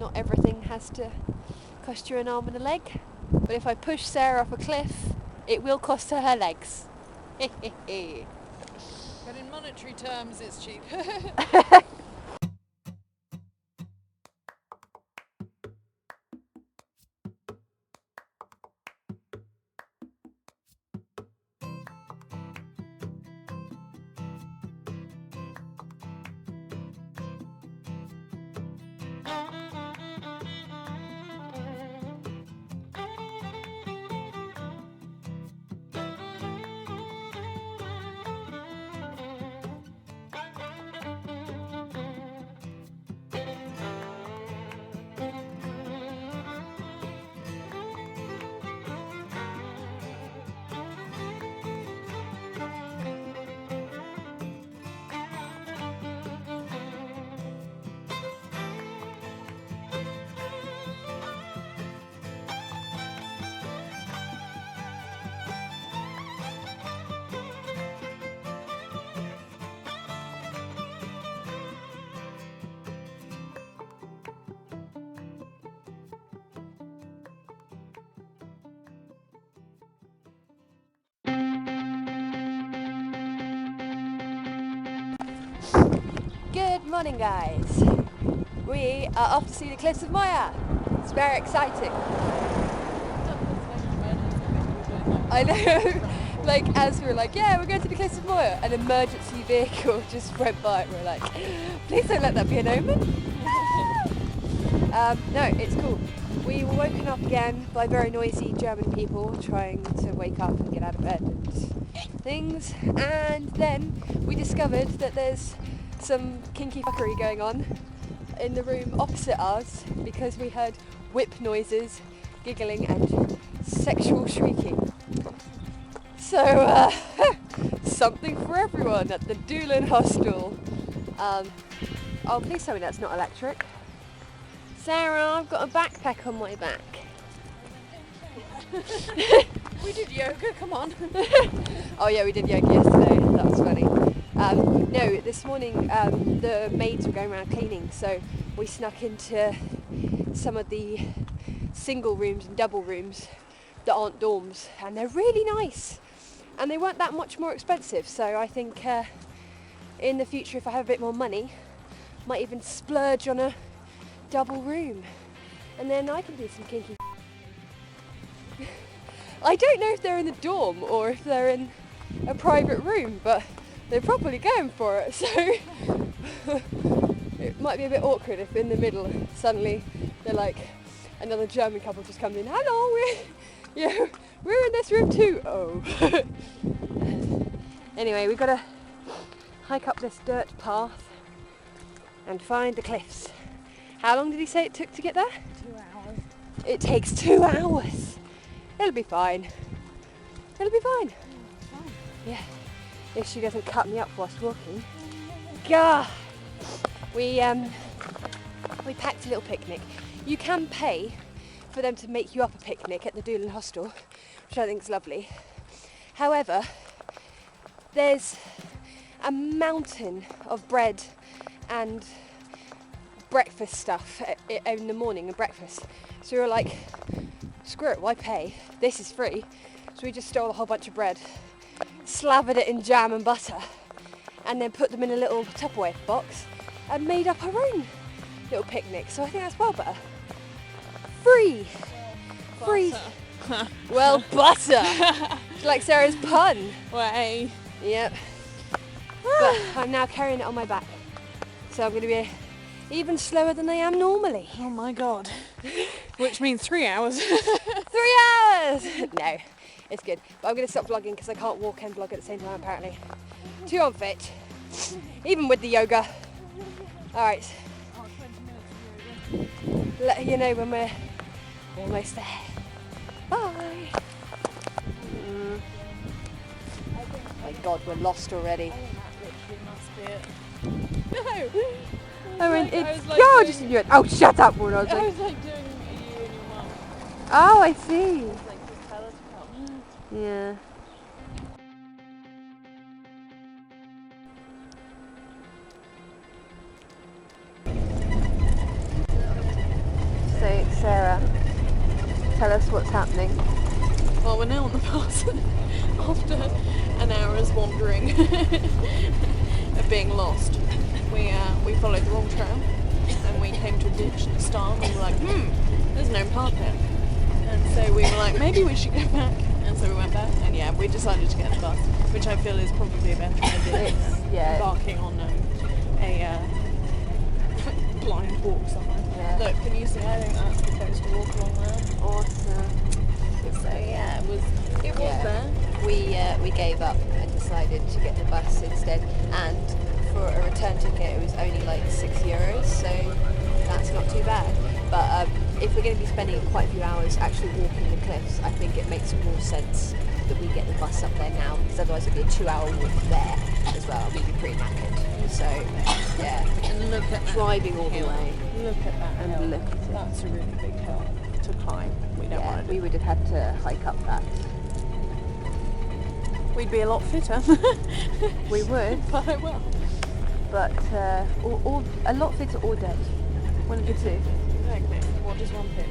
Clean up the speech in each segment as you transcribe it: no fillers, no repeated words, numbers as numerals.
not everything has to cost you an arm and a leg. But if I push Sarah off a cliff, it will cost her legs. But in monetary terms, it's cheap. Good morning, guys. We are off to see the Cliffs of Moher. It's very exciting. I know, like as we were like, yeah, we're going to the Cliffs of Moher, an emergency vehicle just went by and we're like, please don't let that be an omen. No, it's cool. We were woken up again by very noisy German people trying to wake up and get out of bed and things, and then we discovered that there's some kinky fuckery going on in the room opposite us because we heard whip noises, giggling and sexual shrieking. So something for everyone at the Doolin Hostel. Oh, please tell me that's not electric. Sarah, I've got a backpack on my back. We did yoga, come on. Oh yeah, we did yoga yesterday, that was funny. No, this morning the maids were going around cleaning, so we snuck into some of the single rooms and double rooms that aren't dorms, and they're really nice. And they weren't that much more expensive, so I think in the future, if I have a bit more money, I might even splurge on a double room, and then I can do some kinky. I don't know if they're in the dorm or if they're in a private room, but they're probably going for it, so it might be a bit awkward if in the middle suddenly they're like, another German couple just comes in, hello, we're in this room too. Oh. Anyway, we've got to hike up this dirt path and find the cliffs. How long did he say it took to get there? 2 hours. It takes 2 hours. It'll be fine. It'll be fine. Fine. Yeah. If she doesn't cut me up whilst walking. Gah! We packed a little picnic. You can pay for them to make you up a picnic at the Doolin Hostel, which I think is lovely. However, there's a mountain of bread and breakfast stuff in the morning and breakfast. So we were like, screw it, why pay? This is free. So we just stole a whole bunch of bread, slathered it in jam and butter, and then put them in a little Tupperware box and made up our own little picnic. So I think that's well better. Free. Free. Well, butter. Like Sarah's pun. Way. Yep. But I'm now carrying it on my back. So I'm going to be even slower than I am normally. Oh my god. Which means 3 hours. 3 hours! No, it's good. But I'm going to stop vlogging because I can't walk and vlog at the same time apparently. Too unfit. Even with the yoga. Alright. Let you know when we're almost there. Bye! My god, we're lost already. No! I went, it's like gorgeous! doing- And you went, oh, shut up! When I was I like, was like doing you and your mum. oh, I see. Like, just tell her to come. Yeah. tell us what's happening. Well, we're now on the bus after an hour's wandering of being lost. We followed the wrong trail and we came to a ditch at the start and we were like, there's no path here. And so we were like, maybe we should go back. And so we went back and yeah, we decided to get the bus, which I feel is probably a better idea than embarking on a blind walk somewhere. Yeah. Look, can you see? I think that's supposed to walk along there. Awesome. So yeah, it was there. We gave up and decided to get the bus instead, and for a return ticket it was only like €6, so that's not too bad. But if we're going to be spending quite a few hours actually walking the cliffs, I think it makes more sense that we get the bus up there now, because otherwise it'd be a 2-hour walk there as well. We'd be pretty knackered. So yeah, And look at that driving all the hill. way. Look at that And hill. look at it. That's a really big hill to climb. We don't Yeah, want to we would have had to hike up that. We'd be a lot fitter. We would, But I will. but a lot fitter or dead. One of the two. Exactly. What does one pick?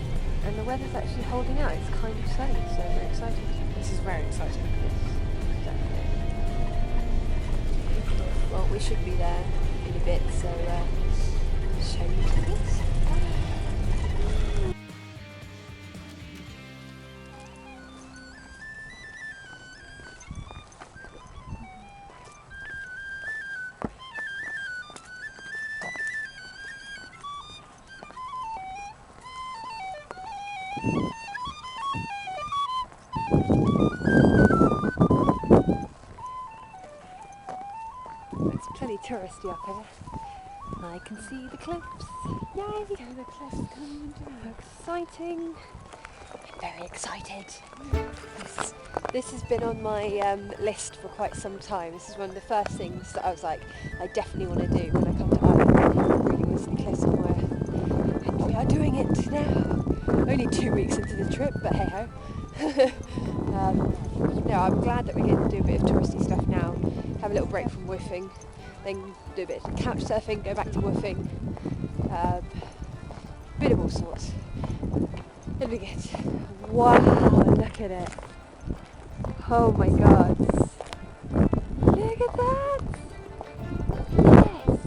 And the weather's actually holding out. It's kind of sunny, so we're excited. This is very exciting. Exactly. Well, we should be there in a bit, so show you the cliffs. It's plenty touristy up here. I can see the cliffs. Yay! The cliffs coming down. Exciting. I'm very excited. This has been on my list for quite some time. This is one of the first things that I was like, I definitely want to do when I come to Ireland. I really want to see the Cliffs of Moher. And we are doing it now. Only 2 weeks into the trip, but hey ho. No, I'm glad that we get to do a bit of touristy stuff now. Have a little break from woofing, then do a bit of couch surfing, go back to woofing. Bit of all sorts. It'll be good. Wow, look at it. Oh my god. Look at that! Yes!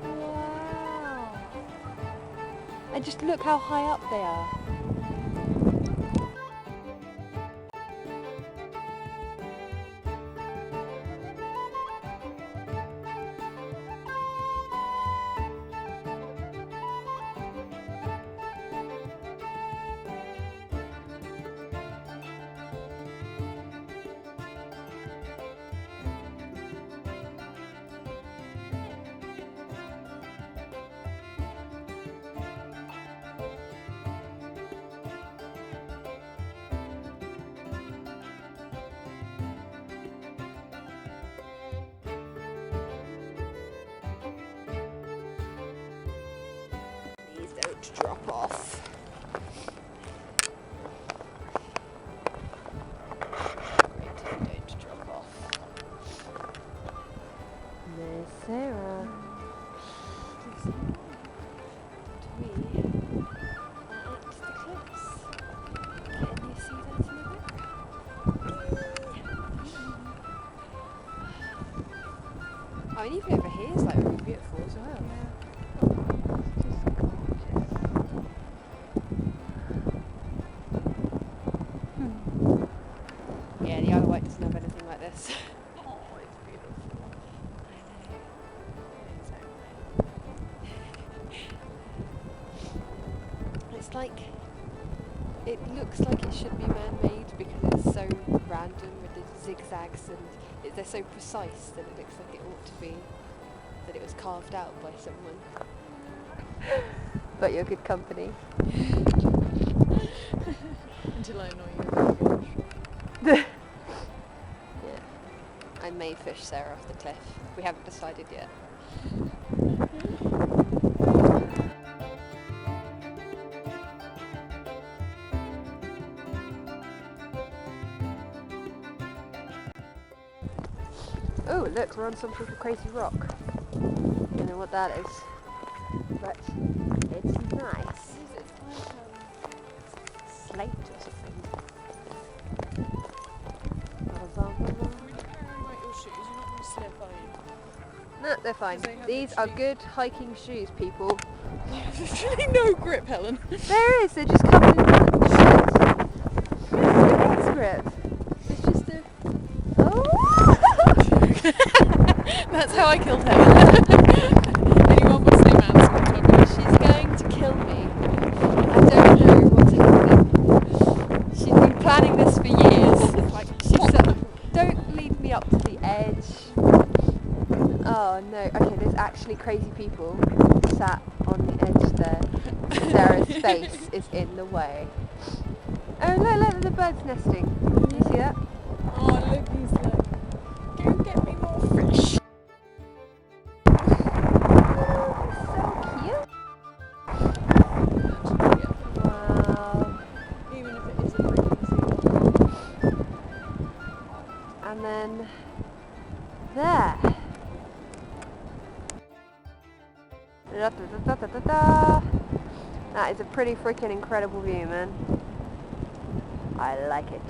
Wow! And just look how high up they are. Don't drop off. Great, don't drop off. There's Sarah. We are at the cliffs. Can you see that in the background? Oh, and even over here is like really beautiful as well. Yeah, the Isle of Wight doesn't have anything like this. Oh, it's beautiful. It's like, it looks like it should be man-made because it's so random with the zigzags and they're so precise that it looks like it ought to be, that it was carved out by someone. But you're good company. Until I know you. Yeah. I may fish Sarah off the cliff. We haven't decided yet. Oh, look, we're on some sort of crazy rock. don't know what that is, but it's nice. Slate or something. No, they're fine. These are good hiking shoes, people. There's actually no grip, Helen. There is, they're just covered in shit. It's grip. It's just a... Oh! That's how I killed Helen. Anyone Muslim man, she's going to kill me. I don't know what's happening. She's been planning this for years. Like, she said, don't lead me up to the edge. Oh no, okay, there's actually crazy people sat on the edge there. Sarah's face is in the way. Oh look, the bird's nesting. Do you see that? Oh look, he's like, go get me more fish. So cute. Wow. Even if it is a freaking sea. And then there. Da, da, da, da, da, da. That is a pretty freaking incredible view, man. I like it.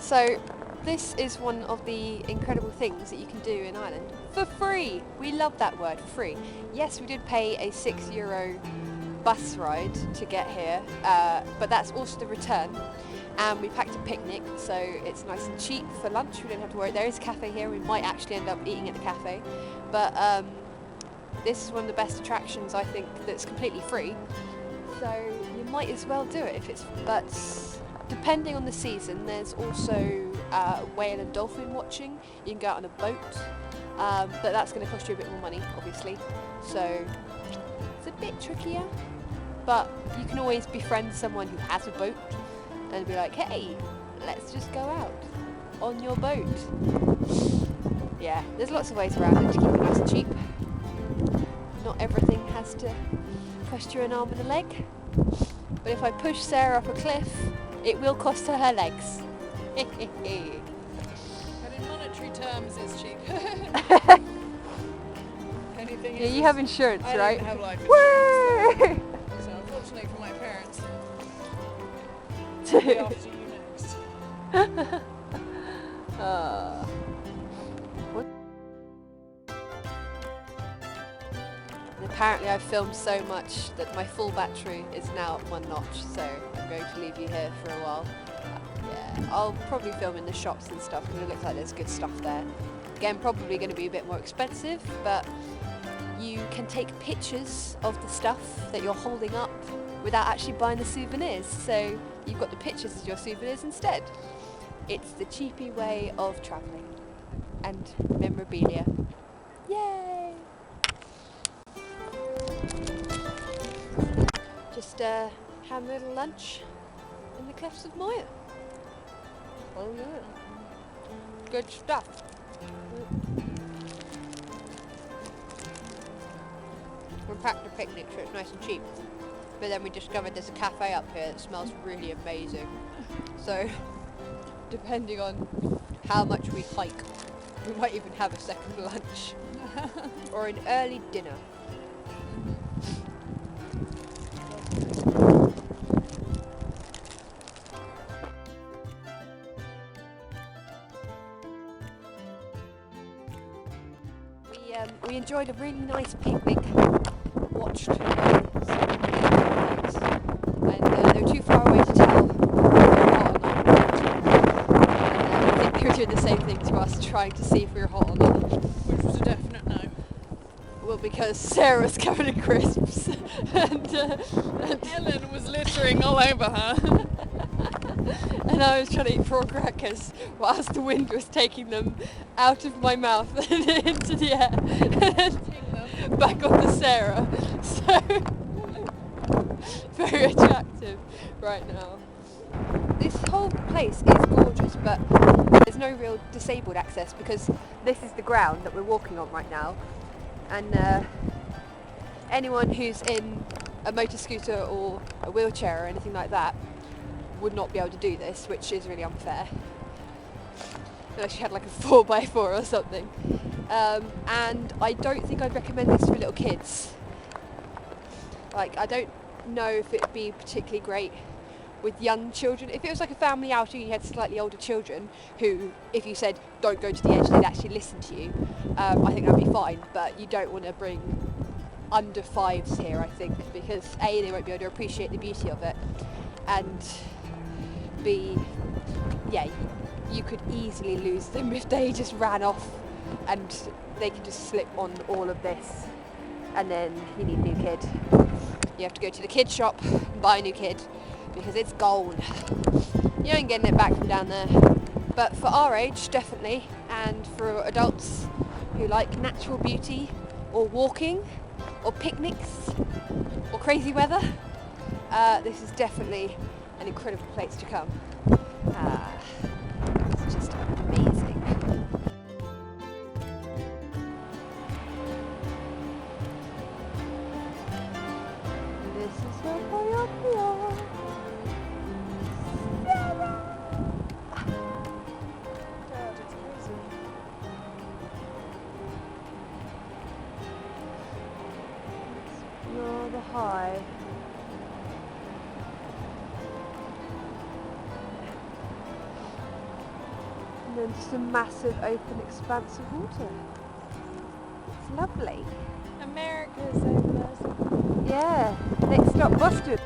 So this is one of the incredible things that you can do in Ireland for free. We love that word, free. Yes, we did pay a €6 bus ride to get here, but that's also the return. And we packed a picnic, so it's nice and cheap for lunch. We don't have to worry. There is a cafe here. We might actually end up eating at the cafe, but this is one of the best attractions, I think, that's completely free. So you might as well do it if it's. But depending on the season, there's also whale and dolphin watching. You can go out on a boat, but that's going to cost you a bit more money, obviously. So it's a bit trickier, but you can always befriend someone who has a boat and be like, hey, let's just go out on your boat. Yeah, there's lots of ways around it to keep it nice and cheap. Not everything has to cost you an arm and a leg. But if I push Sarah up a cliff, it will cost her legs. But in monetary terms, it's cheap. Anything Yeah, you have insurance, I right? don't have life Woo! insurance. So unfortunately for my parents, I'll be after you next. What? And apparently I've filmed so much that my full battery is now at 1 notch, so I'm going to leave you here for a while. Yeah, I'll probably film in the shops and stuff because it looks like there's good stuff there. Again, probably going to be a bit more expensive, but you can take pictures of the stuff that you're holding up without actually buying the souvenirs, so you've got the pictures as your souvenirs instead. It's the cheapy way of travelling and memorabilia. Yay! Just have a little lunch in the Cliffs of Moher. Oh yeah, good stuff. We packed a picnic so it's nice and cheap. But then we discovered there's a cafe up here that smells really amazing. So, depending on how much we hike, we might even have a second lunch. Or an early dinner. We enjoyed a really nice picnic. Watched some shenanigans, and they were too far away to tell if we were hot or not. And I think they were doing the same thing to us, trying to see if we were hot or not. Which was a definite no. Well, because Sarah was covered in crisps, and Helen was littering all over her. and I was trying to eat prawn crackers whilst the wind was taking them out of my mouth and into the air and back onto Sarah. So very attractive right now. This whole place is gorgeous, but there's no real disabled access because this is the ground that we're walking on right now, and anyone who's in a motor scooter or a wheelchair or anything like that would not be able to do this, which is really unfair. unless you had like a 4x4 or something. And I don't think I'd recommend this for little kids. Like, I don't know if it would be particularly great with young children. If it was like a family outing and you had slightly older children who, if you said don't go to the edge, they'd actually listen to you, I think that'd be fine. But you don't want to bring under 5s here, I think, because A, they won't be able to appreciate the beauty of it, and B, yeah, you could easily lose them if they just ran off and they can just slip on all of this, and then you need a new kid. You have to go to the kid shop and buy a new kid because it's gone. You ain't getting it back from down there. But for our age, definitely, and for adults who like natural beauty or walking or picnics or crazy weather, this is definitely an incredible place to come. It's just amazing. This is where Coyote. God, it's crazy. It's rather high. And then just a massive open expanse of water. It's lovely. America's over there. Yeah, next stop Boston.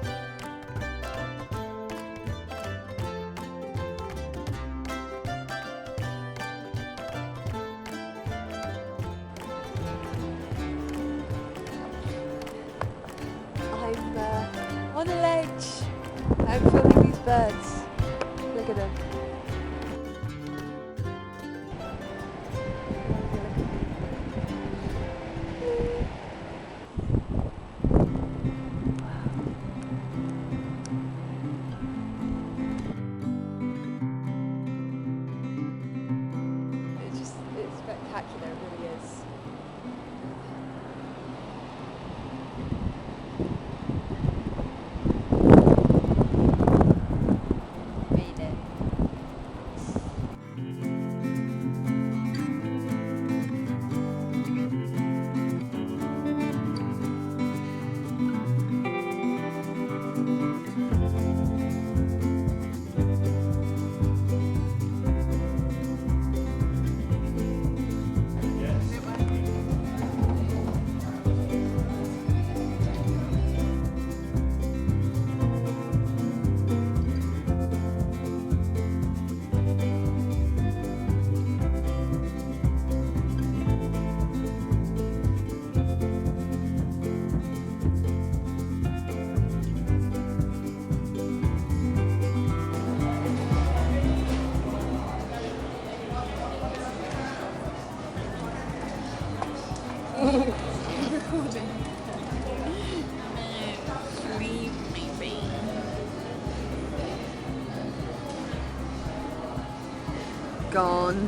I'm on a ledge. I'm filming these birds. Look at them. It's spectacular, it really is. Made it. Recording. Leave me be. Gone.